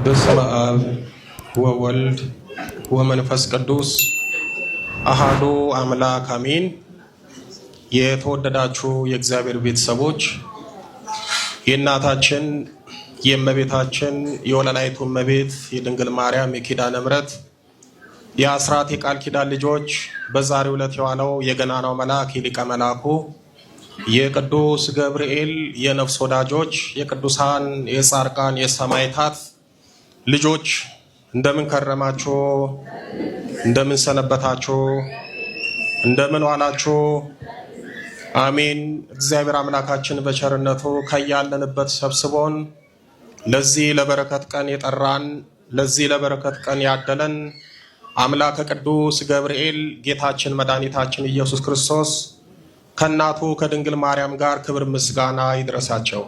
በስመ አብ ወወልድ ወመንፈስ ቅዱስ አሃዱ አምላክ አሜን። የተወደዳችሁ የእግዚአብሔር ቤተሰቦች የእናታችን የእመቤታችን የወለላይቱ እመቤት የድንግል ማርያም የኪዳነ ምሕረት የአስራት የቃል ኪዳን ልጆች በዛሬው ዕለት የዋለው የገናናው መልአክ የሊቀ መላኩ የቅዱስ ገብርኤል የነፍስ ወዳጆች የቅዱሳን የጻድቃን የሰማዕታት ልጆች እንደምን ከረማችሁ? እንደምን ሰነበታችሁ? እንደምን ዋላችሁ? አሜን። እግዚአብሔር አምላካችን በቸርነቱ ከያለንበት ሰብስቦን ለዚህ ለበረከት ቀን የጠራን ለዚህ ለበረከት ቀን ያደለን አምላከ ቅዱስ ገብርኤል ጌታችን መድኃኒታችን ኢየሱስ ክርስቶስ ከእናቱ ከድንግል ማርያም ጋር ክብር ምስጋና ይድረሳቸው።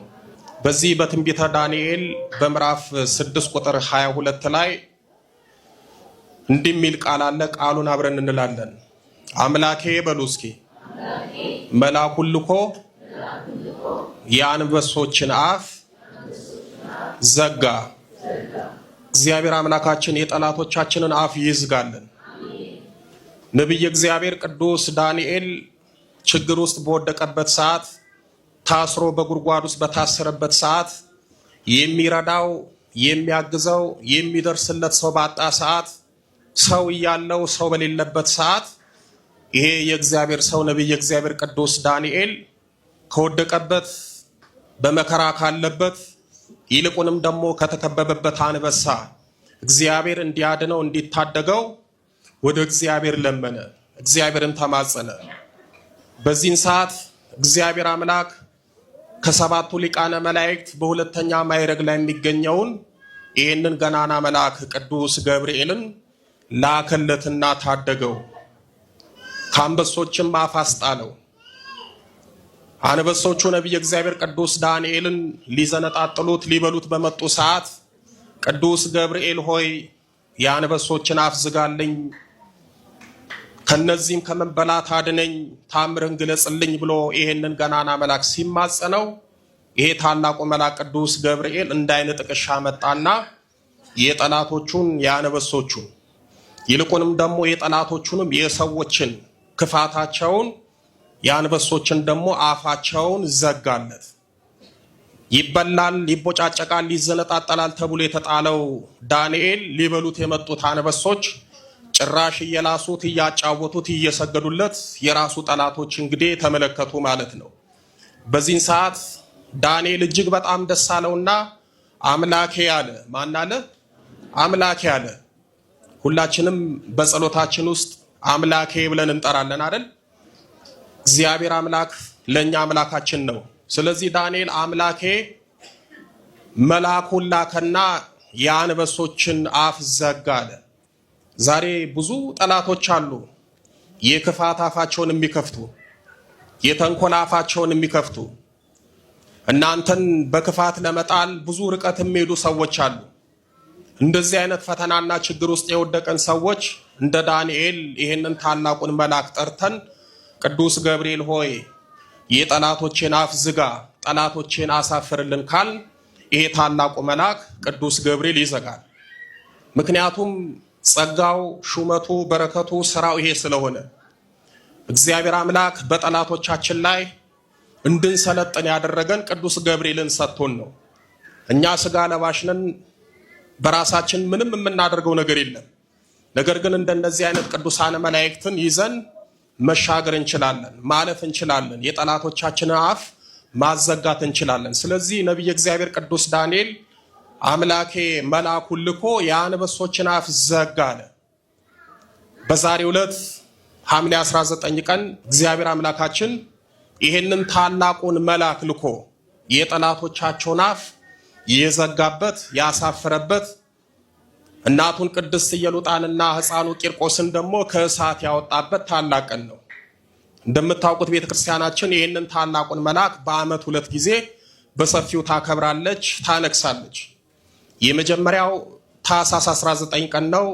በዚህ በትንቢተ ዳንኤል በምዕራፍ 6 ቁጥር 22 ላይ እንዲህ የሚል ቃል አለ። ቃሉን አብረን እንላለን። አምላኬ በሉ እስኪ መልአኩን ልኮ የአንበሶችን አፍ ዘጋ። እግዚአብሔር አምላካችን የጠላቶቻችንን አፍ ይዝጋልን። ነቢየ እግዚአብሔር ቅዱስ ዳንኤል ችግር ውስጥ በወደቀበት ሰዓት፣ ታስሮ በጉድጓድ ውስጥ በታሰረበት ሰዓት የሚረዳው የሚያግዘው የሚደርስለት ሰው ባጣ ሰዓት፣ ሰው እያለው ሰው በሌለበት ሰዓት ይሄ የእግዚአብሔር ሰው ነቢየ እግዚአብሔር ቅዱስ ዳንኤል ከወደቀበት በመከራ ካለበት ይልቁንም ደግሞ ከተከበበበት አንበሳ እግዚአብሔር እንዲያድነው እንዲታደገው ወደ እግዚአብሔር ለመነ፣ እግዚአብሔርን ተማጸነ። በዚህን ሰዓት እግዚአብሔር አምላክ ከሰባቱ ሊቃነ መላእክት በሁለተኛ ማዕረግ ላይ የሚገኘውን ይህንን ገናና መልአክ ቅዱስ ገብርኤልን ላከለትና ታደገው። ከአንበሶችም አፍ አስጣለው። አንበሶቹ ነቢየ እግዚአብሔር ቅዱስ ዳንኤልን ሊዘነጣጥሉት ሊበሉት በመጡ ሰዓት ቅዱስ ገብርኤል ሆይ የአንበሶችን አፍ ዝጋልኝ፣ ከነዚህም ከመበላት አድነኝ፣ ታምርን ግለጽልኝ ብሎ ይሄንን ገናና መልአክ ሲማጸነው ይሄ ታላቁ መልአክ ቅዱስ ገብርኤል እንዳይነ ጥቅሻ መጣና የጠላቶቹን የአንበሶቹን ይልቁንም ደግሞ የጠላቶቹንም የሰዎችን ክፋታቸውን የአንበሶችን ደግሞ አፋቸውን ዘጋለት። ይበላል፣ ይቦጫጨቃል፣ ይዘነጣጠላል ተብሎ የተጣለው ዳንኤል ሊበሉት የመጡት አንበሶች ጭራሽ እየላሱት እያጫወቱት እየሰገዱለት የራሱ ጠላቶች እንግዲህ ተመለከቱ ማለት ነው። በዚህን ሰዓት ዳንኤል እጅግ በጣም ደስ አለውና አምላኬ አለ። ማን አለ? አምላኬ አለ። ሁላችንም በጸሎታችን ውስጥ አምላኬ ብለን እንጠራለን አይደል? እግዚአብሔር አምላክ ለኛ አምላካችን ነው። ስለዚህ ዳንኤል አምላኬ መልአኩን ላከና የአንበሶችን አፍ ዘጋ አለ። ዛሬ ብዙ ጠላቶች አሉ፣ የክፋት አፋቸውን የሚከፍቱ የተንኮል አፋቸውን የሚከፍቱ እናንተን በክፋት ለመጣል ብዙ ርቀት የሚሄዱ ሰዎች አሉ። እንደዚህ አይነት ፈተናና ችግር ውስጥ የወደቀን ሰዎች እንደ ዳንኤል ይህንን ታላቁን መልአክ ጠርተን ቅዱስ ገብርኤል ሆይ የጠላቶቼን አፍ ዝጋ፣ ጠላቶቼን አሳፍርልን ካል ይሄ ታላቁ መልአክ ቅዱስ ገብርኤል ይዘጋል። ምክንያቱም ጸጋው፣ ሹመቱ፣ በረከቱ፣ ስራው ይሄ ስለሆነ እግዚአብሔር አምላክ በጠላቶቻችን ላይ እንድንሰለጥን ያደረገን ቅዱስ ገብርኤልን ሰጥቶን ነው። እኛ ስጋ ለባሽነን በራሳችን ምንም የምናደርገው ነገር የለም። ነገር ግን እንደነዚህ አይነት ቅዱሳን መላእክትን ይዘን መሻገር እንችላለን፣ ማለፍ እንችላለን፣ የጠላቶቻችንን አፍ ማዘጋት እንችላለን። ስለዚህ ነቢየ እግዚአብሔር ቅዱስ ዳንኤል አምላኬ መልአኩን ልኮ የአንበሶችን አፍ ዘጋ አለ። በዛሬው ዕለት ሐምሌ 19 ቀን እግዚአብሔር አምላካችን ይህንን ታላቁን መልአክ ልኮ የጠላቶቻቸውን አፍ የዘጋበት ያሳፈረበት እናቱን ቅድስት ኢየሉጣንና ሕፃኑ ቂርቆስን ደግሞ ከእሳት ያወጣበት ታላቅ ቀን ነው። እንደምታውቁት ቤተክርስቲያናችን ይህንን ታላቁን መልአክ በዓመት 2 ጊዜ በሰፊው ታከብራለች፣ ታነግሳለች። የመጀመሪያው ታኅሳስ 19 ቀን ነው።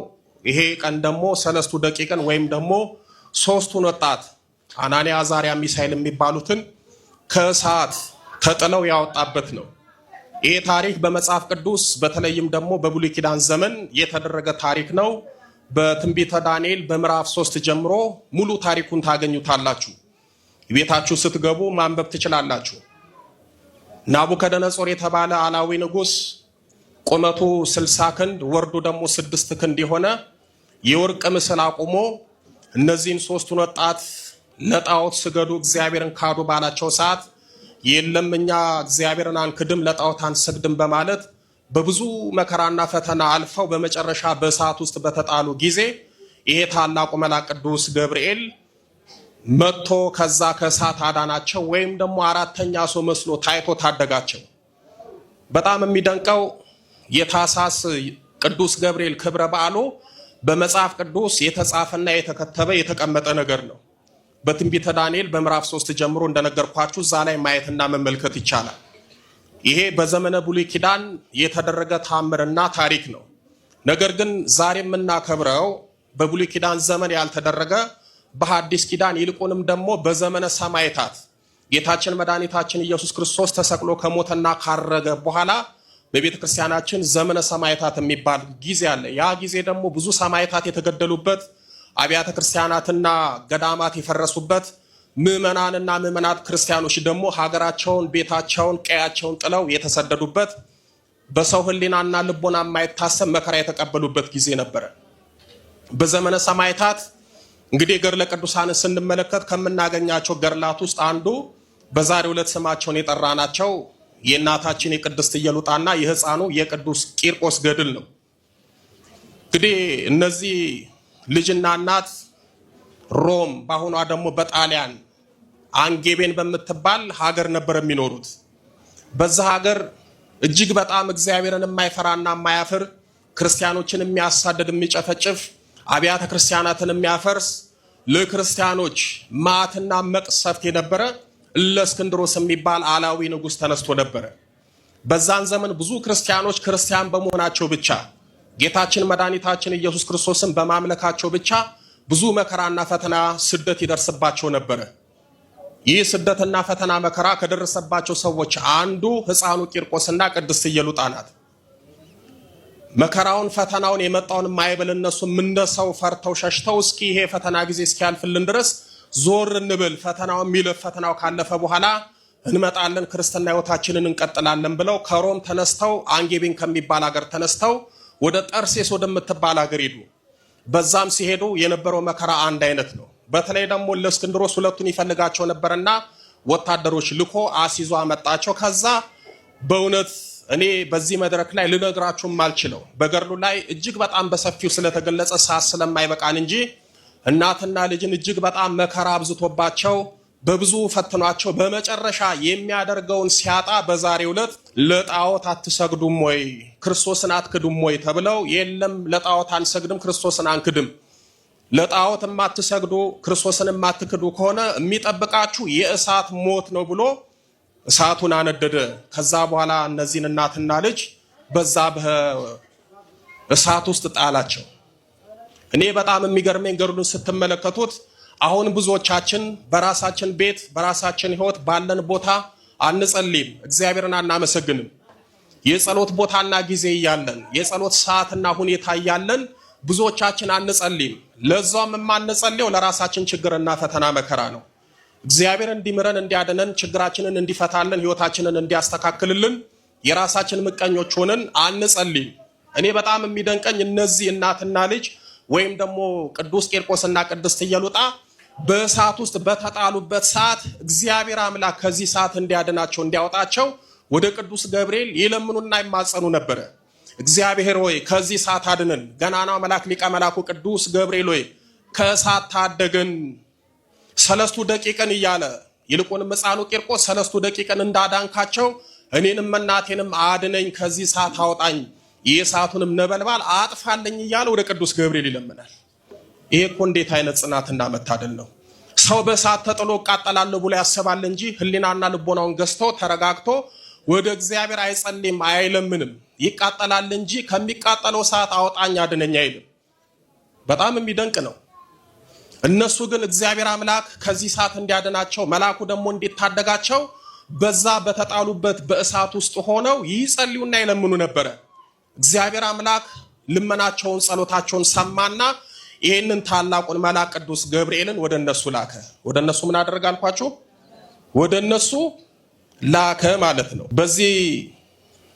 ይሄ ቀን ደግሞ ሰለስቱ ደቂቅን ወይም ደግሞ ሶስቱን ወጣት አናንያ፣ አዛርያ፣ ሚሳኤል የሚባሉትን ከእሳት ተጥለው ያወጣበት ነው። ይሄ ታሪክ በመጽሐፍ ቅዱስ በተለይም ደግሞ በብሉይ ኪዳን ዘመን የተደረገ ታሪክ ነው። በትንቢተ ዳንኤል በምዕራፍ 3 ጀምሮ ሙሉ ታሪኩን ታገኙታላችሁ። ቤታችሁ ስትገቡ ማንበብ ትችላላችሁ። ናቡከደነጾር የተባለ አላዊ ንጉስ ቁመቱ 60 ክንድ ወርዱ ደግሞ 6 ክንድ የሆነ የወርቅ ምስል አቁሞ እነዚህን ሶስቱን ወጣት ለጣዖት ስገዱ እግዚአብሔርን ካዱ ባላቸው ሰዓት የለም እኛ እግዚአብሔርን አንክድም ለጣዖት አንሰግድም በማለት በብዙ መከራና ፈተና አልፈው በመጨረሻ በእሳት ውስጥ በተጣሉ ጊዜ ይሄ ታላቁ መልአክ ቅዱስ ገብርኤል መጥቶ ከዛ ከእሳት አዳናቸው፣ ወይም ደግሞ አራተኛ ሰው መስሎ ታይቶ ታደጋቸው። በጣም የሚደንቀው የታኅሳስ ቅዱስ ገብርኤል ክብረ በዓሉ በመጽሐፍ ቅዱስ የተጻፈና የተከተበ የተቀመጠ ነገር ነው። በትንቢተ ዳንኤል በምዕራፍ 3 ጀምሮ እንደነገርኳችሁ እዛ ላይ ማየትና መመልከት ይቻላል። ይሄ በዘመነ ብሉይ ኪዳን የተደረገ ታምርና ታሪክ ነው። ነገር ግን ዛሬ የምናከብረው በብሉይ ኪዳን ዘመን ያልተደረገ በሐዲስ ኪዳን ይልቁንም ደግሞ በዘመነ ሰማዕታት ጌታችን መድኃኒታችን ኢየሱስ ክርስቶስ ተሰቅሎ ከሞተና ካረገ በኋላ በቤተ ክርስቲያናችን ዘመነ ሰማዕታት የሚባል ጊዜ አለ። ያ ጊዜ ደግሞ ብዙ ሰማዕታት የተገደሉበት፣ አብያተ ክርስቲያናትና ገዳማት የፈረሱበት፣ ምዕመናንና ምዕመናት ክርስቲያኖች ደግሞ ሀገራቸውን፣ ቤታቸውን፣ ቀያቸውን ጥለው የተሰደዱበት፣ በሰው ሕሊናና ልቦና የማይታሰብ መከራ የተቀበሉበት ጊዜ ነበረ። በዘመነ ሰማዕታት እንግዲህ ገድለ ቅዱሳንን ስንመለከት ከምናገኛቸው ገድላት ውስጥ አንዱ በዛሬው ዕለት ስማቸውን የጠራናቸው የእናታችን የቅድስት ኢየሉጣና የሕፃኑ የቅዱስ ቂርቆስ ገድል ነው። እንግዲህ እነዚህ ልጅና እናት ሮም በአሁኗ ደግሞ በጣሊያን አንጌቤን በምትባል ሀገር ነበር የሚኖሩት። በዛ ሀገር እጅግ በጣም እግዚአብሔርን የማይፈራና የማያፍር ክርስቲያኖችን የሚያሳድድ የሚጨፈጭፍ አብያተ ክርስቲያናትን የሚያፈርስ ለክርስቲያኖች ማዕትና መቅሰፍት የነበረ እለእስክንድሮስ የሚባል አላዊ ንጉስ ተነስቶ ነበረ። በዛን ዘመን ብዙ ክርስቲያኖች ክርስቲያን በመሆናቸው ብቻ ጌታችን መድኃኒታችን ኢየሱስ ክርስቶስን በማምለካቸው ብቻ ብዙ መከራና ፈተና ስደት ይደርስባቸው ነበረ። ይህ ስደትና ፈተና መከራ ከደረሰባቸው ሰዎች አንዱ ሕፃኑ ቂርቆስና ቅድስት ኢየሉጣ ናት። መከራውን ፈተናውን የመጣውን ማይበል እነሱ እንደሰው ፈርተው ሸሽተው እስኪ ይሄ ፈተና ጊዜ እስኪያልፍልን ድረስ ዞር እንብል፣ ፈተናው የሚለፍ ፈተናው ካለፈ በኋላ እንመጣለን፣ ክርስትና ሕይወታችንን እንቀጥላለን ብለው ከሮም ተነስተው አንጌቤን ከሚባል ሀገር ተነስተው ወደ ጠርሴስ ወደምትባል ሀገር ሄዱ። በዛም ሲሄዱ የነበረው መከራ አንድ አይነት ነው። በተለይ ደግሞ እለእስክንድሮስ ሁለቱን ይፈልጋቸው ነበርና ወታደሮች ልኮ አሲዞ አመጣቸው። ከዛ በእውነት እኔ በዚህ መድረክ ላይ ልነግራችሁም አልችለው በገድሉ ላይ እጅግ በጣም በሰፊው ስለተገለጸ ሰዓት ስለማይበቃን እንጂ እናትና ልጅን እጅግ በጣም መከራ አብዝቶባቸው በብዙ ፈትኗቸው በመጨረሻ የሚያደርገውን ሲያጣ በዛሬው ዕለት ለጣዖት አትሰግዱም ወይ ክርስቶስን አትክዱም ወይ ተብለው የለም ለጣዖት አንሰግድም ክርስቶስን አንክድም፣ ለጣዖት የማትሰግዱ ክርስቶስን የማትክዱ ከሆነ የሚጠብቃችሁ የእሳት ሞት ነው ብሎ እሳቱን አነደደ። ከዛ በኋላ እነዚህን እናትና ልጅ በዛ በእሳት ውስጥ ጣላቸው። እኔ በጣም የሚገርመኝ ገድሉን ስትመለከቱት አሁን ብዙዎቻችን በራሳችን ቤት በራሳችን ሕይወት ባለን ቦታ አንጸልይም፣ እግዚአብሔርን አናመሰግንም። የጸሎት ቦታና ጊዜ እያለን የጸሎት ሰዓትና ሁኔታ እያለን ብዙዎቻችን አንጸልይም። ለዛውም የማንጸልየው ለራሳችን ችግርና ፈተና መከራ ነው። እግዚአብሔር እንዲምረን እንዲያድነን ችግራችንን እንዲፈታልን ሕይወታችንን እንዲያስተካክልልን የራሳችን ምቀኞች ሆነን አንጸልይም። እኔ በጣም የሚደንቀኝ እነዚህ እናትና ልጅ ወይም ደግሞ ቅዱስ ቂርቆስና ቅድስት ኢየሉጣ በእሳት ውስጥ በተጣሉበት ሰዓት እግዚአብሔር አምላክ ከዚህ ሰዓት እንዲያድናቸው እንዲያወጣቸው ወደ ቅዱስ ገብርኤል ይለምኑና ይማጸኑ ነበረ። እግዚአብሔር ሆይ ከዚህ ሰዓት አድነን፣ ገናናው መልአክ ሊቀ መላኩ ቅዱስ ገብርኤል ሆይ ከእሳት ታደገን፣ 3 ደቂቅን እያለ ይልቁንም ሕፃኑ ቂርቆስ 3 ደቂቅን እንዳዳንካቸው እኔንም እናቴንም አድነኝ፣ ከዚህ ሰዓት አውጣኝ፣ የእሳቱንም ነበልባል አጥፋልኝ እያለ ወደ ቅዱስ ገብርኤል ይለምናል። ይሄ እኮ እንዴት አይነት ጽናትና መታደል ነው! ሰው በእሳት ተጥሎ እቃጠላለሁ ብሎ ያስባል እንጂ ሕሊናና ልቦናውን ገዝቶ ተረጋግቶ ወደ እግዚአብሔር አይጸልይም፣ አይለምንም። ይቃጠላል እንጂ ከሚቃጠለው እሳት አውጣኝ አድነኝ አይልም። በጣም የሚደንቅ ነው። እነሱ ግን እግዚአብሔር አምላክ ከዚህ ሰዓት እንዲያድናቸው መልአኩ ደግሞ እንዲታደጋቸው በዛ በተጣሉበት በእሳት ውስጥ ሆነው ይጸልዩና ይለምኑ ነበረ። እግዚአብሔር አምላክ ልመናቸውን ጸሎታቸውን ሰማና ይህንን ታላቁን መልአክ ቅዱስ ገብርኤልን ወደ እነሱ ላከ። ወደ እነሱ ምን አደረገ አልኳችሁ? ወደ እነሱ ላከ ማለት ነው። በዚህ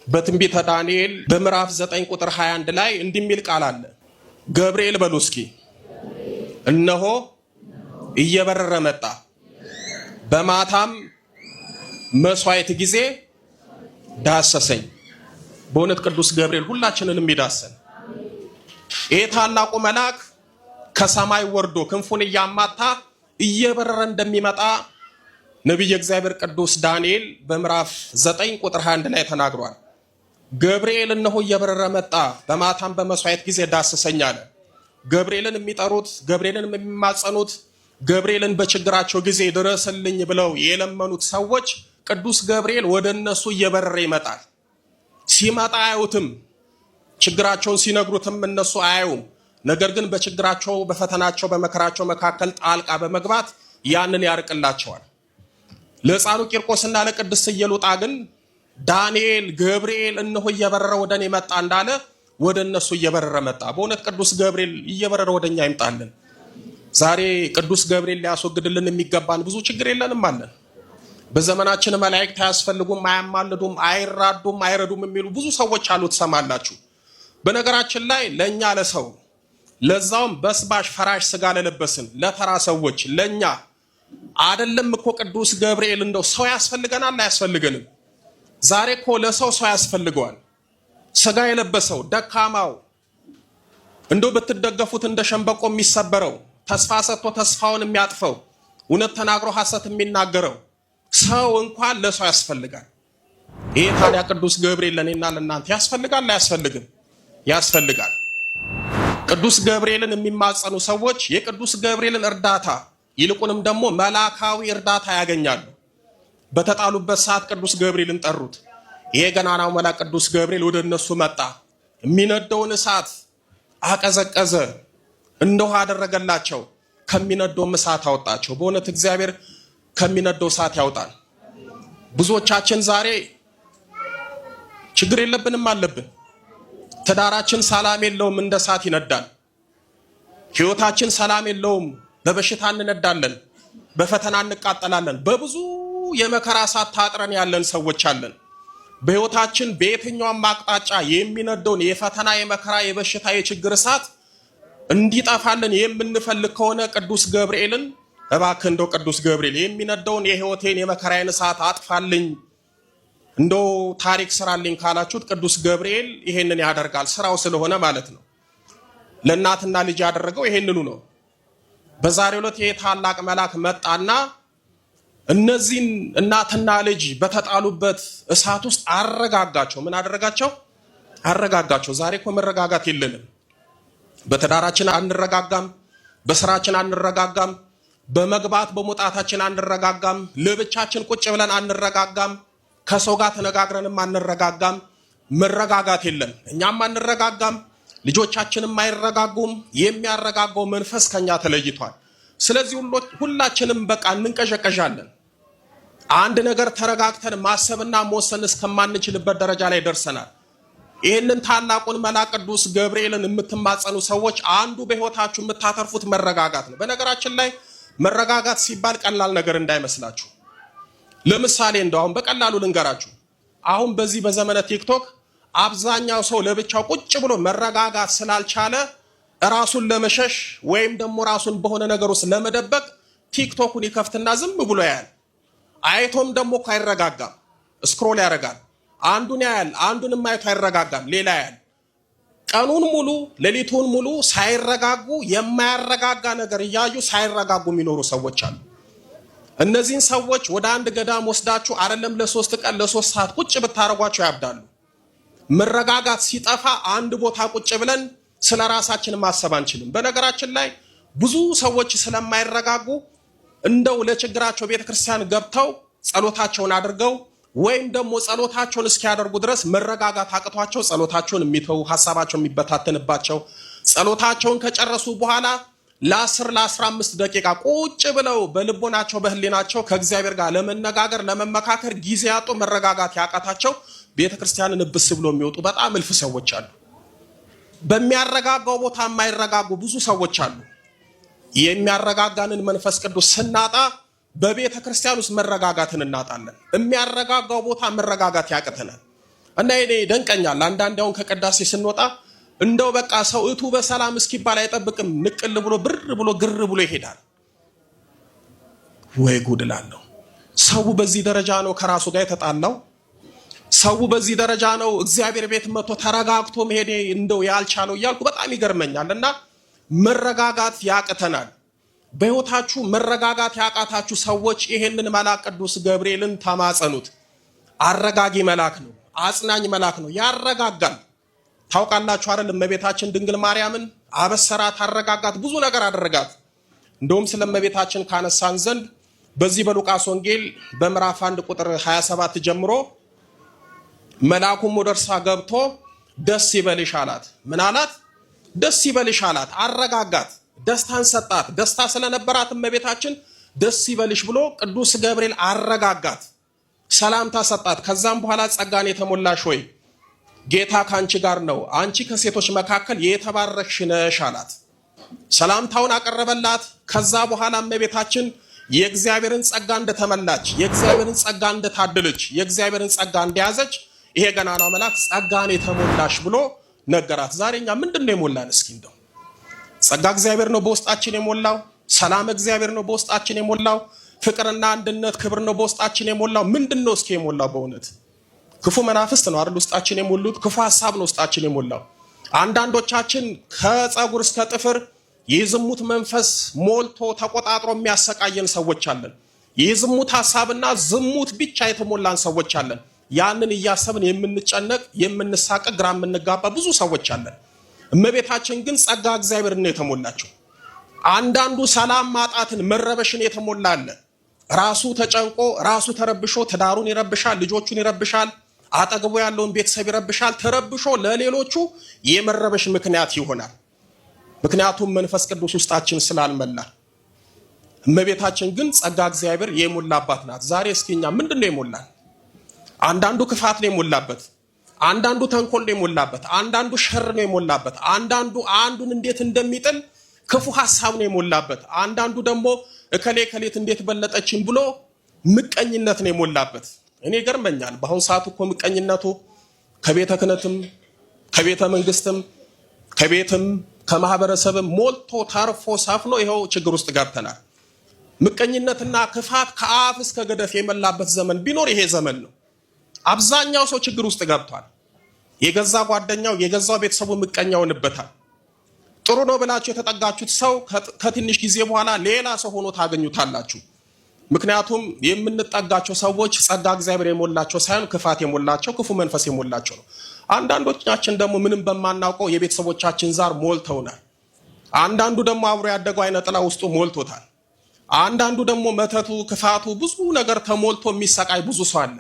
በትንቢተ ዳንኤል በምዕራፍ 9 ቁጥር 21 ላይ እንዲህ የሚል ቃል አለ። ገብርኤል በሉ እስኪ እነሆ እየበረረ መጣ፣ በማታም መስዋዕት ጊዜ ዳሰሰኝ። በእውነት ቅዱስ ገብርኤል ሁላችንንም ይዳሰን። ይህ ታላቁ መልአክ ከሰማይ ወርዶ ክንፉን እያማታ እየበረረ እንደሚመጣ ነቢየ እግዚአብሔር ቅዱስ ዳንኤል በምዕራፍ 9 ቁጥር 21 ላይ ተናግሯል። ገብርኤል እነሆ እየበረረ መጣ፣ በማታም በመስዋዕት ጊዜ ዳሰሰኝ አለ። ገብርኤልን የሚጠሩት፣ ገብርኤልን የሚማጸኑት፣ ገብርኤልን በችግራቸው ጊዜ ድረስልኝ ብለው የለመኑት ሰዎች ቅዱስ ገብርኤል ወደ እነሱ እየበረረ ይመጣል። ሲመጣ አያዩትም። ችግራቸውን ሲነግሩትም እነሱ አያዩም። ነገር ግን በችግራቸው፣ በፈተናቸው፣ በመከራቸው መካከል ጣልቃ በመግባት ያንን ያርቅላቸዋል። ለሕፃኑ ቂርቆስና ለቅድስት ኢየሉጣ ግን ዳንኤል ገብርኤል እነሆ እየበረረ ወደ እኔ መጣ እንዳለ ወደ እነሱ እየበረረ መጣ። በእውነት ቅዱስ ገብርኤል እየበረረ ወደ እኛ ይምጣልን። ዛሬ ቅዱስ ገብርኤል ሊያስወግድልን የሚገባን ብዙ ችግር የለንም አለን። በዘመናችን መላእክት አያስፈልጉም፣ አያማልዱም፣ አይራዱም፣ አይረዱም የሚሉ ብዙ ሰዎች አሉ፣ ትሰማላችሁ። በነገራችን ላይ ለእኛ ለሰው ለዛውም በስባሽ ፈራሽ ስጋ ለለበስን ለተራ ሰዎች ለእኛ አይደለም እኮ ቅዱስ ገብርኤል እንደው ሰው ያስፈልገናል አያስፈልገንም? ዛሬ እኮ ለሰው ሰው ያስፈልገዋል። ስጋ የለበሰው ደካማው እንደው ብትደገፉት እንደ ሸንበቆ የሚሰበረው ተስፋ ሰጥቶ ተስፋውን የሚያጥፈው እውነት ተናግሮ ሐሰት የሚናገረው ሰው እንኳን ለሰው ያስፈልጋል። ይሄ ታዲያ ቅዱስ ገብርኤል ለኔና ለእናንተ ያስፈልጋል አያስፈልግም? ያስፈልጋል። ቅዱስ ገብርኤልን የሚማጸኑ ሰዎች የቅዱስ ገብርኤልን እርዳታ ይልቁንም ደግሞ መላካዊ እርዳታ ያገኛሉ። በተጣሉበት ሰዓት ቅዱስ ገብርኤልን ጠሩት። ይሄ ገናናው መልአክ ቅዱስ ገብርኤል ወደ እነሱ መጣ። የሚነደውን እሳት አቀዘቀዘ፣ እንደ ውሃ አደረገላቸው፣ ከሚነደውም እሳት አወጣቸው። በእውነት እግዚአብሔር ከሚነደው እሳት ያውጣል። ብዙዎቻችን ዛሬ ችግር የለብንም አለብን። ትዳራችን ሰላም የለውም፣ እንደ እሳት ይነዳል። ሕይወታችን ሰላም የለውም፣ በበሽታ እንነዳለን፣ በፈተና እንቃጠላለን። በብዙ የመከራ እሳት ታጥረን ያለን ሰዎች አለን። በሕይወታችን በየትኛውም አቅጣጫ የሚነደውን የፈተና፣ የመከራ፣ የበሽታ፣ የችግር እሳት እንዲጠፋልን የምንፈልግ ከሆነ ቅዱስ ገብርኤልን እባክህ እንደው ቅዱስ ገብርኤል የሚነደውን የሕይወቴን የመከራዬን እሳት አጥፋልኝ፣ እንደው ታሪክ ስራልኝ ካላችሁት ቅዱስ ገብርኤል ይሄንን ያደርጋል። ስራው ስለሆነ ማለት ነው። ለእናትና ልጅ ያደረገው ይሄንኑ ነው። በዛሬው ዕለት ይሄ ታላቅ መልአክ መጣና እነዚህን እናትና ልጅ በተጣሉበት እሳት ውስጥ አረጋጋቸው። ምን አደረጋቸው? አረጋጋቸው። ዛሬ እኮ መረጋጋት የለንም። በትዳራችን አንረጋጋም፣ በስራችን አንረጋጋም፣ በመግባት በመውጣታችን አንረጋጋም፣ ለብቻችን ቁጭ ብለን አንረጋጋም፣ ከሰው ጋር ተነጋግረንም አንረጋጋም። መረጋጋት የለም። እኛም አንረጋጋም፣ ልጆቻችንም አይረጋጉም። የሚያረጋጋው መንፈስ ከኛ ተለይቷል። ስለዚህ ሁላችንም በቃ እንንቀዠቀዣለን። አንድ ነገር ተረጋግተን ማሰብና መወሰን እስከማንችልበት ደረጃ ላይ ደርሰናል። ይህንን ታላቁን መልአክ ቅዱስ ገብርኤልን የምትማጸኑ ሰዎች አንዱ በሕይወታችሁ የምታተርፉት መረጋጋት ነው። በነገራችን ላይ መረጋጋት ሲባል ቀላል ነገር እንዳይመስላችሁ። ለምሳሌ እንደው አሁን በቀላሉ ልንገራችሁ። አሁን በዚህ በዘመነ ቲክቶክ አብዛኛው ሰው ለብቻው ቁጭ ብሎ መረጋጋት ስላልቻለ ራሱን ለመሸሽ ወይም ደግሞ ራሱን በሆነ ነገር ውስጥ ለመደበቅ ቲክቶኩን ይከፍትና ዝም ብሎ ያያል። አይቶም ደግሞ እኮ አይረጋጋም፣ ስክሮል ያደርጋል። አንዱን ያያል፣ አንዱንም አይቶ አይረጋጋም፣ ሌላ ያያል። ቀኑን ሙሉ ሌሊቱን ሙሉ ሳይረጋጉ የማያረጋጋ ነገር እያዩ ሳይረጋጉ የሚኖሩ ሰዎች አሉ። እነዚህን ሰዎች ወደ አንድ ገዳም ወስዳችሁ አይደለም ለ3 ቀን ለ3 ሰዓት ቁጭ ብታረጓቸው ያብዳሉ። መረጋጋት ሲጠፋ አንድ ቦታ ቁጭ ብለን ስለ ራሳችን ማሰብ አንችልም። በነገራችን ላይ ብዙ ሰዎች ስለማይረጋጉ እንደው ለችግራቸው ቤተክርስቲያን ገብተው ጸሎታቸውን አድርገው ወይም ደግሞ ጸሎታቸውን እስኪያደርጉ ድረስ መረጋጋት አቅቷቸው ጸሎታቸውን የሚተው ሐሳባቸው የሚበታተንባቸው ጸሎታቸውን ከጨረሱ በኋላ ለ10 ለ15 ደቂቃ ቁጭ ብለው በልቦናቸው በህሊናቸው ከእግዚአብሔር ጋር ለመነጋገር ለመመካከር ጊዜ ያጡ መረጋጋት ያቃታቸው ቤተክርስቲያንን እብስ ብሎ የሚወጡ በጣም እልፍ ሰዎች አሉ። በሚያረጋጋው ቦታ የማይረጋጉ ብዙ ሰዎች አሉ። የሚያረጋጋንን መንፈስ ቅዱስ ስናጣ በቤተክርስቲያን ውስጥ መረጋጋትን እናጣለን። የሚያረጋጋው ቦታ መረጋጋት ያቅተናል። እና እኔ ደንቀኛል። አንዳንድ አሁን ከቅዳሴ ስንወጣ እንደው በቃ ሰው እቱ በሰላም እስኪባል አይጠብቅም። ንቅል ብሎ ብር ብሎ ግር ብሎ ይሄዳል። ወይ ጉድ እላለሁ። ሰው በዚህ ደረጃ ነው ከራሱ ጋር የተጣላው። ሰው በዚህ ደረጃ ነው እግዚአብሔር ቤት መጥቶ ተረጋግቶ መሄድ እንደው ያልቻለው እያልኩ በጣም ይገርመኛል። እና መረጋጋት ያቅተናል። በህይወታችሁ መረጋጋት ያቃታችሁ ሰዎች ይሄንን መልአክ ቅዱስ ገብርኤልን ተማጸኑት። አረጋጊ መልአክ ነው፣ አጽናኝ መልአክ ነው፣ ያረጋጋል። ታውቃላችሁ አይደል? እመቤታችን ድንግል ማርያምን አበሰራት፣ አረጋጋት፣ ብዙ ነገር አደረጋት። እንደውም ስለ እመቤታችን ካነሳን ዘንድ በዚህ በሉቃስ ወንጌል በምዕራፍ 1 ቁጥር 27 ጀምሮ መልአኩም ወደ እርሷ ገብቶ ደስ ይበልሽ አላት። ምን አላት? ደስ ይበልሽ አላት። አረጋጋት፣ ደስታን ሰጣት። ደስታ ስለነበራት እመቤታችን ደስ ይበልሽ ብሎ ቅዱስ ገብርኤል አረጋጋት፣ ሰላምታ ሰጣት። ከዛም በኋላ ጸጋን የተሞላሽ ሆይ ጌታ ካንቺ ጋር ነው፣ አንቺ ከሴቶች መካከል የተባረክሽ ነሽ አላት። ሰላምታውን አቀረበላት። ከዛ በኋላ እመቤታችን የእግዚአብሔርን ጸጋ እንደተመላች፣ የእግዚአብሔርን ጸጋ እንደታደለች፣ የእግዚአብሔርን ጸጋ እንደያዘች ይሄ ገናናው መልአክ ጸጋን የተሞላሽ ብሎ ነገራት። ዛሬኛ ምንድነው የሞላን? እስኪ እንደው ጸጋ እግዚአብሔር ነው በውስጣችን የሞላው። ሰላም እግዚአብሔር ነው በውስጣችን የሞላው። ፍቅርና አንድነት ክብር ነው በውስጣችን የሞላው። ምንድነው እስኪ የሞላው? በእውነት ክፉ መናፍስት ነው አይደል ውስጣችን የሞሉት? ክፉ ሐሳብ ነው ውስጣችን የሞላው። አንዳንዶቻችን ከጸጉር እስከ ጥፍር የዝሙት መንፈስ ሞልቶ ተቆጣጥሮ የሚያሰቃየን ሰዎች አለን። የዝሙት ሐሳብና ዝሙት ብቻ የተሞላን ሰዎች አለን። ያንን እያሰብን የምንጨነቅ የምንሳቀቅ ግራ የምንጋባ ብዙ ሰዎች አለን። እመቤታችን ግን ጸጋ እግዚአብሔር ነው የተሞላቸው። አንዳንዱ ሰላም ማጣትን መረበሽን የተሞላ አለ። ራሱ ተጨንቆ ራሱ ተረብሾ ትዳሩን ይረብሻል፣ ልጆቹን ይረብሻል፣ አጠገቡ ያለውን ቤተሰብ ይረብሻል። ተረብሾ ለሌሎቹ የመረበሽ ምክንያት ይሆናል። ምክንያቱም መንፈስ ቅዱስ ውስጣችን ስላልመላ። እመቤታችን ግን ጸጋ እግዚአብሔር የሞላባት ናት። ዛሬ እስኪኛ ምንድነው የሞላን? አንዳንዱ ክፋት ነው የሞላበት፣ አንዳንዱ ተንኮል ነው የሞላበት፣ አንዳንዱ ሸር ነው የሞላበት፣ አንዳንዱ አንዱን እንዴት እንደሚጥል ክፉ ሐሳብ ነው የሞላበት፣ አንዳንዱ ደግሞ እከሌ ከሌት እንዴት በለጠችን ብሎ ምቀኝነት ነው የሞላበት። እኔ ገርመኛል። በአሁን ሰዓት እኮ ምቀኝነቱ ከቤተ ክህነትም ከቤተ መንግስትም ከቤትም ከማህበረሰብም ሞልቶ ተርፎ ሰፍኖ ይኸው ችግር ውስጥ ገብተናል። ምቀኝነትና ክፋት ከአፍ እስከ ገደፍ የመላበት ዘመን ቢኖር ይሄ ዘመን ነው። አብዛኛው ሰው ችግር ውስጥ ገብቷል። የገዛ ጓደኛው የገዛው ቤተሰቡ ምቀኛ ሆኖበታል። ጥሩ ነው ብላችሁ የተጠጋችሁት ሰው ከትንሽ ጊዜ በኋላ ሌላ ሰው ሆኖ ታገኙታላችሁ። ምክንያቱም የምንጠጋቸው ሰዎች ጸጋ እግዚአብሔር የሞላቸው ሳይሆን ክፋት የሞላቸው ክፉ መንፈስ የሞላቸው ነው። አንዳንዶቻችን ደግሞ ምንም በማናውቀው የቤተሰቦቻችን ዛር ሞልተውናል። አንዳንዱ ደግሞ አብሮ ያደገው አይነ ጥላ ውስጡ ሞልቶታል። አንዳንዱ ደግሞ መተቱ ክፋቱ ብዙ ነገር ተሞልቶ የሚሰቃይ ብዙ ሰው አለ።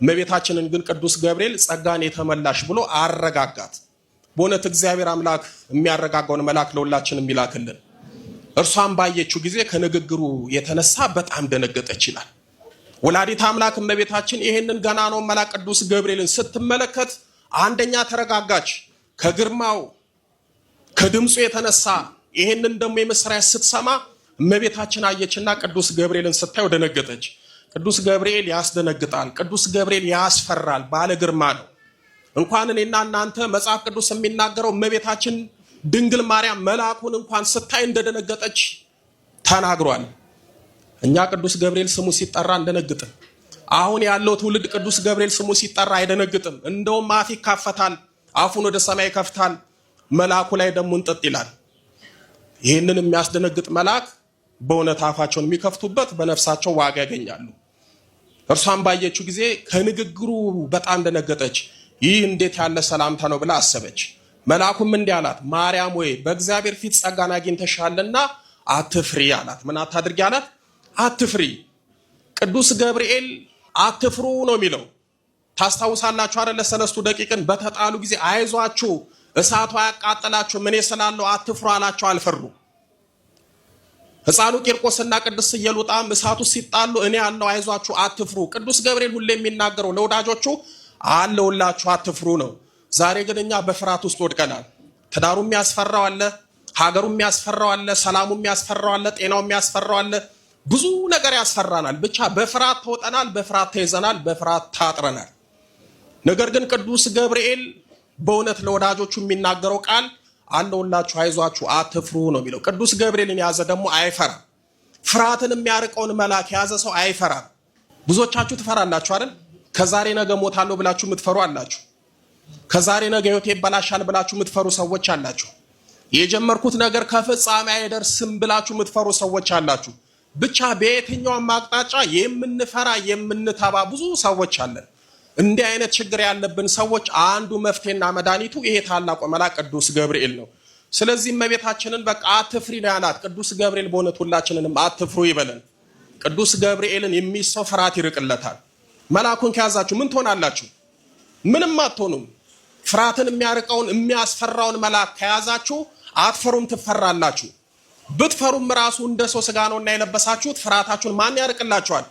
እመቤታችንን ግን ቅዱስ ገብርኤል ጸጋን የተመላሽ ብሎ አረጋጋት። በእውነት እግዚአብሔር አምላክ የሚያረጋጋውን መልአክ ለሁላችን የሚላክልን። እርሷን ባየችው ጊዜ ከንግግሩ የተነሳ በጣም ደነገጠች ይላል። ወላዲት አምላክ እመቤታችን ይሄንን ገናናው መልአክ ቅዱስ ገብርኤልን ስትመለከት አንደኛ ተረጋጋች። ከግርማው ከድምፁ የተነሳ ይሄንን ደግሞ የምስራች ስትሰማ እመቤታችን አየችና ቅዱስ ገብርኤልን ስታየው ደነገጠች። ቅዱስ ገብርኤል ያስደነግጣል። ቅዱስ ገብርኤል ያስፈራል። ባለ ግርማ ነው። እንኳን እኔና እናንተ መጽሐፍ ቅዱስ የሚናገረው እመቤታችን ድንግል ማርያም መልአኩን እንኳን ስታይ እንደደነገጠች ተናግሯል። እኛ ቅዱስ ገብርኤል ስሙ ሲጠራ እንደነግጥም። አሁን ያለው ትውልድ ቅዱስ ገብርኤል ስሙ ሲጠራ አይደነግጥም። እንደውም አፍ ይካፈታል፣ አፉን ወደ ሰማይ ይከፍታል፣ መልአኩ ላይ ደግሞ እንጥጥ ይላል። ይህንን የሚያስደነግጥ መልአክ በእውነት አፋቸውን የሚከፍቱበት በነፍሳቸው ዋጋ ያገኛሉ። እርሷን ባየችው ጊዜ ከንግግሩ በጣም ደነገጠች። ይህ እንዴት ያለ ሰላምታ ነው ብላ አሰበች። መልአኩም እንዲህ አላት፣ ማርያም ወይ በእግዚአብሔር ፊት ጸጋን አግኝተሻልና አትፍሪ አላት። ምን አታድርጊ አላት? አትፍሪ። ቅዱስ ገብርኤል አትፍሩ ነው የሚለው። ታስታውሳላችሁ አይደል? ለሰለስቱ ደቂቅን በተጣሉ ጊዜ አይዟችሁ እሳቱ አያቃጥላችሁ ምን ስላለው አትፍሩ አላቸው። አልፈሩ። ሕፃኑ ቂርቆስና ቅድስት ኢየሉጣም እሳቱ ሲጣሉ እኔ ያለው አይዟችሁ አትፍሩ። ቅዱስ ገብርኤል ሁሌ የሚናገረው ለወዳጆቹ አለውላችሁ አትፍሩ ነው። ዛሬ ግን እኛ በፍርሃት ውስጥ ወድቀናል። ትዳሩ የሚያስፈራው አለ፣ ሀገሩ የሚያስፈራው አለ፣ ሰላሙ የሚያስፈራው አለ፣ ጤናው የሚያስፈራው አለ። ብዙ ነገር ያስፈራናል። ብቻ በፍርሃት ተውጠናል፣ በፍርሃት ተይዘናል፣ በፍርሃት ታጥረናል። ነገር ግን ቅዱስ ገብርኤል በእውነት ለወዳጆቹ የሚናገረው ቃል አለውላችሁ አይዟችሁ አትፍሩ ነው የሚለው። ቅዱስ ገብርኤልን የያዘ ደግሞ አይፈራም። ፍርሃትን የሚያርቀውን መልአክ የያዘ ሰው አይፈራም። ብዙዎቻችሁ ትፈራላችሁ አይደል? ከዛሬ ነገ ሞታለሁ ብላችሁ የምትፈሩ አላችሁ። ከዛሬ ነገ ህይወቴ ይበላሻል ብላችሁ የምትፈሩ ሰዎች አላችሁ። የጀመርኩት ነገር ከፍጻሜ አይደርስም ብላችሁ የምትፈሩ ሰዎች አላችሁ። ብቻ በየትኛውም አቅጣጫ የምንፈራ የምንተባ ብዙ ሰዎች አለን። እንዲህ አይነት ችግር ያለብን ሰዎች አንዱ መፍትሄና መድኃኒቱ ይሄ ታላቁ መልአክ ቅዱስ ገብርኤል ነው። ስለዚህ እመቤታችንን በቃ አትፍሪ ነው ያላት። ቅዱስ ገብርኤል በእውነት ሁላችንንም አትፍሩ ይበለን። ቅዱስ ገብርኤልን የሚይዝ ሰው ፍርሃት ይርቅለታል። መልአኩን ከያዛችሁ ምን ትሆናላችሁ? ምንም አትሆኑም። ፍርሃትን የሚያርቀውን የሚያስፈራውን መልአክ ከያዛችሁ አትፈሩም፣ ትፈራላችሁ። ብትፈሩም ራሱ እንደ ሰው ስጋ ነውና የለበሳችሁት ፍርሃታችሁን ማን ያርቅላችኋል?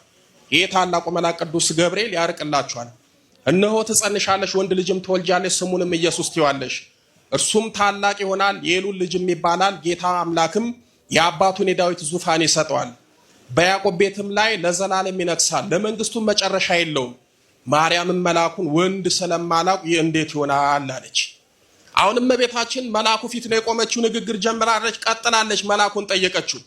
ይሄ ታላቁ መልአክ ቅዱስ ገብርኤል ያርቅላችኋል። እነሆ ትጸንሻለሽ፣ ወንድ ልጅም ትወልጃለሽ፣ ስሙንም ኢየሱስ ትይዋለሽ። እርሱም ታላቅ ይሆናል፣ የልዑል ልጅም ይባላል። ጌታ አምላክም የአባቱን የዳዊት ዙፋን ይሰጠዋል፣ በያዕቆብ ቤትም ላይ ለዘላለም ይነግሣል፣ ለመንግስቱም መጨረሻ የለውም። ማርያምም መልአኩን ወንድ ስለማላውቅ ይህ እንዴት ይሆናል አለች። አሁንም እመቤታችን መልአኩ ፊት ነው የቆመችው። ንግግር ጀምራለች፣ ቀጥላለች። መልአኩን ጠየቀችው።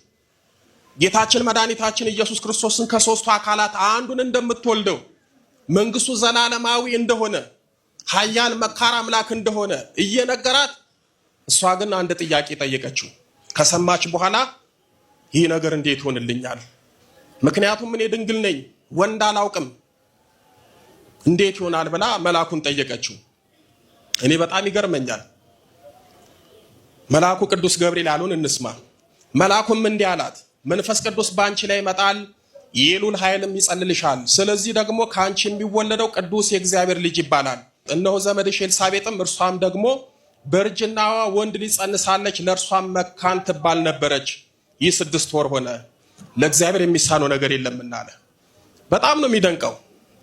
ጌታችን መድኃኒታችን ኢየሱስ ክርስቶስን ከሦስቱ አካላት አንዱን እንደምትወልደው፣ መንግስቱ ዘላለማዊ እንደሆነ፣ ኃያል መካር አምላክ እንደሆነ እየነገራት፣ እሷ ግን አንድ ጥያቄ ጠየቀችው። ከሰማች በኋላ ይህ ነገር እንዴት ይሆንልኛል? ምክንያቱም እኔ ድንግል ነኝ፣ ወንድ አላውቅም፣ እንዴት ይሆናል ብላ መልአኩን ጠየቀችው። እኔ በጣም ይገርመኛል። መልአኩ ቅዱስ ገብርኤል ያሉን እንስማ። መልአኩም እንዲህ አላት፣ መንፈስ ቅዱስ በአንቺ ላይ ይመጣል፣ የልዑል ኃይልም ይጸልልሻል። ስለዚህ ደግሞ ከአንቺ የሚወለደው ቅዱስ የእግዚአብሔር ልጅ ይባላል። እነሆ ዘመድሽ ኤልሳቤጥም እርሷም ደግሞ በእርጅናዋ ወንድ ልጅ ጸንሳለች፣ ለእርሷም መካን ትባል ነበረች። ይህ 6 ወር ሆነ፣ ለእግዚአብሔር የሚሳነው ነገር የለምና አለ። በጣም ነው የሚደንቀው።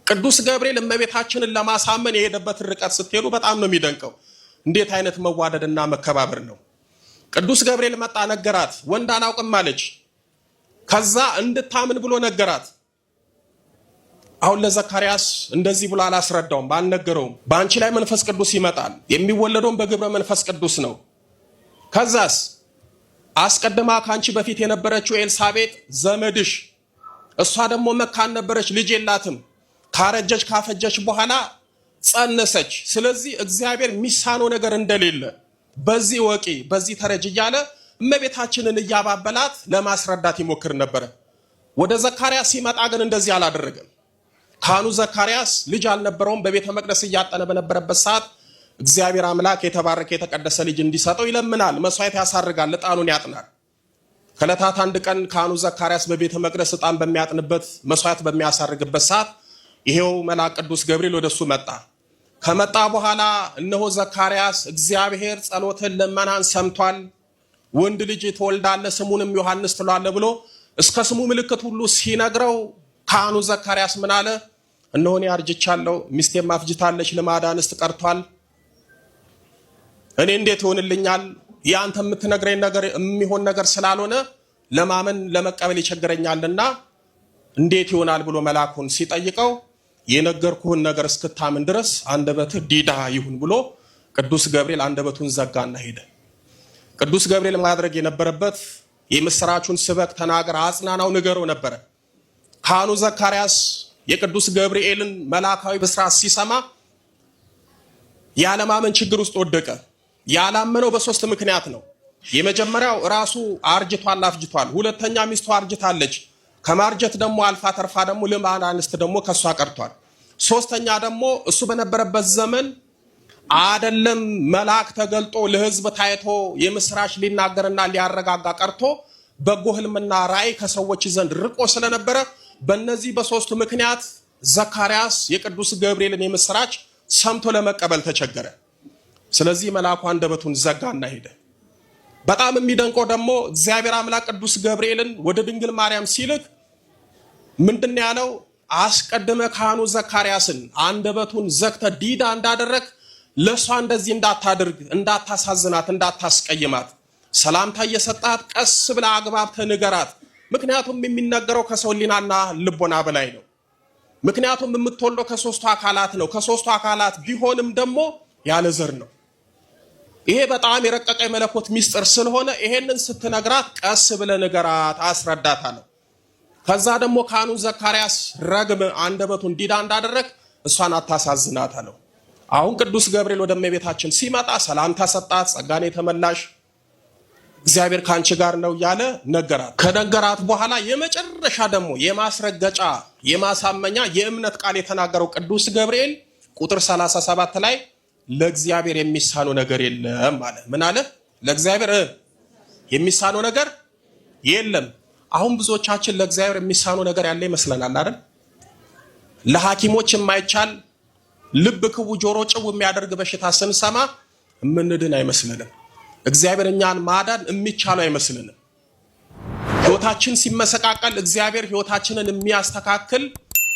ቅዱስ ገብርኤል እመቤታችንን ለማሳመን የሄደበትን ርቀት ስትሄዱ በጣም ነው የሚደንቀው። እንዴት አይነት መዋደድና መከባበር ነው! ቅዱስ ገብርኤል መጣ፣ ነገራት። ወንድ አላውቅም አለች። ከዛ እንድታምን ብሎ ነገራት። አሁን ለዘካርያስ እንደዚህ ብሎ አላስረዳውም፣ ባልነገረውም። በአንቺ ላይ መንፈስ ቅዱስ ይመጣል፣ የሚወለደውም በግብረ መንፈስ ቅዱስ ነው። ከዛስ አስቀድማ ከአንቺ በፊት የነበረችው ኤልሳቤጥ ዘመድሽ፣ እሷ ደግሞ መካን ነበረች፣ ልጅ የላትም። ካረጀች ካፈጀች በኋላ ጸነሰች። ስለዚህ እግዚአብሔር የሚሳነው ነገር እንደሌለ በዚህ ወቂ፣ በዚህ ተረጅ እያለ እመቤታችንን እያባበላት ለማስረዳት ይሞክር ነበረ። ወደ ዘካርያስ ሲመጣ ግን እንደዚህ አላደረገም። ካህኑ ዘካርያስ ልጅ አልነበረውም። በቤተ መቅደስ እያጠነ በነበረበት ሰዓት እግዚአብሔር አምላክ የተባረከ የተቀደሰ ልጅ እንዲሰጠው ይለምናል፣ መስዋዕት ያሳርጋል፣ ዕጣኑን ያጥናል። ከዕለታት አንድ ቀን ካህኑ ዘካርያስ በቤተ መቅደስ ዕጣን በሚያጥንበት መስዋዕት በሚያሳርግበት ሰዓት ይሄው መልአክ ቅዱስ ገብርኤል ወደሱ መጣ። ከመጣ በኋላ እነሆ ዘካርያስ እግዚአብሔር ጸሎትን ልመናን ሰምቷል፣ ወንድ ልጅ ትወልዳለህ፣ ስሙንም ዮሐንስ ትሏለህ ብሎ እስከ ስሙ ምልክት ሁሉ ሲነግረው ካህኑ ዘካርያስ ምን አለ? እነሆ እኔ አርጅቻለሁ፣ ሚስቴም አፍጅታለች፣ ልማደ አንስት ቀርቷል። እኔ እንዴት ይሆንልኛል? ያንተ የምትነግረኝ ነገር የሚሆን ነገር ስላልሆነ ለማመን ለመቀበል ይቸግረኛልና እንዴት ይሆናል ብሎ መልአኩን ሲጠይቀው የነገርኩህን ነገር እስክታምን ድረስ አንደበትህ ዲዳ ይሁን ብሎ ቅዱስ ገብርኤል አንደበቱን ዘጋና ሄደ። ቅዱስ ገብርኤል ማድረግ የነበረበት የምስራቹን ስበክ፣ ተናገር፣ አጽናናው፣ ንገረው ነበረ። ካህኑ ዘካርያስ የቅዱስ ገብርኤልን መልአካዊ ብስራት ሲሰማ ያለማመን ችግር ውስጥ ወደቀ። ያላመነው በሶስት ምክንያት ነው። የመጀመሪያው ራሱ አርጅቷል፣ አፍጅቷል። ሁለተኛ ሚስቱ አርጅታለች። ከማርጀት ደግሞ አልፋ ተርፋ ደግሞ ልማደ አንስት ደግሞ ከሷ ቀርቷል። ሶስተኛ ደግሞ እሱ በነበረበት ዘመን አደለም መልአክ ተገልጦ ለሕዝብ ታይቶ የምስራች ሊናገርና ሊያረጋጋ ቀርቶ በጎ ህልምና ራእይ ከሰዎች ዘንድ ርቆ ስለነበረ በእነዚህ በሶስቱ ምክንያት ዘካርያስ የቅዱስ ገብርኤልን የምስራች ሰምቶ ለመቀበል ተቸገረ። ስለዚህ መልአኩ አንደበቱን ዘጋና ሄደ። በጣም የሚደንቀው ደግሞ እግዚአብሔር አምላክ ቅዱስ ገብርኤልን ወደ ድንግል ማርያም ሲልክ ምንድን ያለው? አስቀድመ ካህኑ ዘካርያስን አንደበቱን ዘግተ ዲዳ እንዳደረግ ለሷ እንደዚህ እንዳታደርግ፣ እንዳታሳዝናት፣ እንዳታስቀይማት ሰላምታ እየሰጣት ቀስ ብላ አግባብተ ንገራት። ምክንያቱም የሚነገረው ከሰው ሊናና ልቦና በላይ ነው። ምክንያቱም የምትወልደው ከሶስቱ አካላት ነው። ከሶስቱ አካላት ቢሆንም ደግሞ ያለ ዘር ነው። ይሄ በጣም የረቀቀ የመለኮት ሚስጥር ስለሆነ ይሄንን ስትነግራት ቀስ ብለ ንገራት፣ አስረዳታለሁ። ከዛ ደግሞ ካህኑ ዘካርያስ ረግም አንደበቱን ዲዳ እንዳደረግ እሷን አታሳዝናታለሁ። አሁን ቅዱስ ገብርኤል ወደ እመቤታችን ሲመጣ ሰላምታ ሰጣት። ጸጋን የተመላሽ እግዚአብሔር ካንቺ ጋር ነው ያለ ነገራት። ከነገራት በኋላ የመጨረሻ ደግሞ የማስረገጫ የማሳመኛ የእምነት ቃል የተናገረው ቅዱስ ገብርኤል ቁጥር 37 ላይ ለእግዚአብሔር የሚሳነው ነገር የለም አለ። ምን አለ? ለእግዚአብሔር የሚሳነው ነገር የለም። አሁን ብዙዎቻችን ለእግዚአብሔር የሚሳነው ነገር ያለ ይመስለናል አይደል? ለሐኪሞች የማይቻል ልብ ክቡ ጆሮ ጭው የሚያደርግ በሽታ ስንሰማ የምንድን አይመስልንም። እግዚአብሔር እኛን ማዳን የሚቻለው አይመስልንም። ህይወታችን ሲመሰቃቀል እግዚአብሔር ህይወታችንን የሚያስተካክል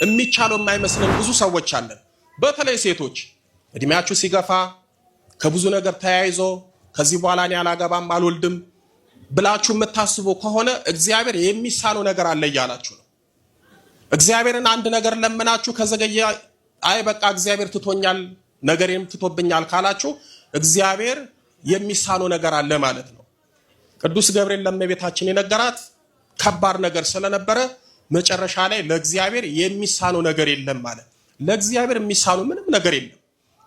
የሚቻለው የማይመስልን ብዙ ሰዎች አለን። በተለይ ሴቶች እድሜያችሁ ሲገፋ ከብዙ ነገር ተያይዞ ከዚህ በኋላ እኔ አላገባም አልወልድም ብላችሁ የምታስቡ ከሆነ እግዚአብሔር የሚሳነው ነገር አለ እያላችሁ ነው። እግዚአብሔርን አንድ ነገር ለምናችሁ ከዘገየ አይ በቃ እግዚአብሔር ትቶኛል፣ ነገሬም ትቶብኛል ካላችሁ እግዚአብሔር የሚሳነው ነገር አለ ማለት ነው። ቅዱስ ገብርኤል ለእመቤታችን የነገራት ከባድ ነገር ስለነበረ መጨረሻ ላይ ለእግዚአብሔር የሚሳነው ነገር የለም ማለት። ለእግዚአብሔር የሚሳነው ምንም ነገር የለም።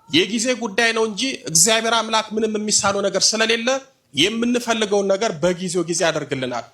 የጊዜ ጉዳይ ነው እንጂ እግዚአብሔር አምላክ ምንም የሚሳነው ነገር ስለሌለ የምንፈልገውን ነገር በጊዜው ጊዜ ያደርግልናል።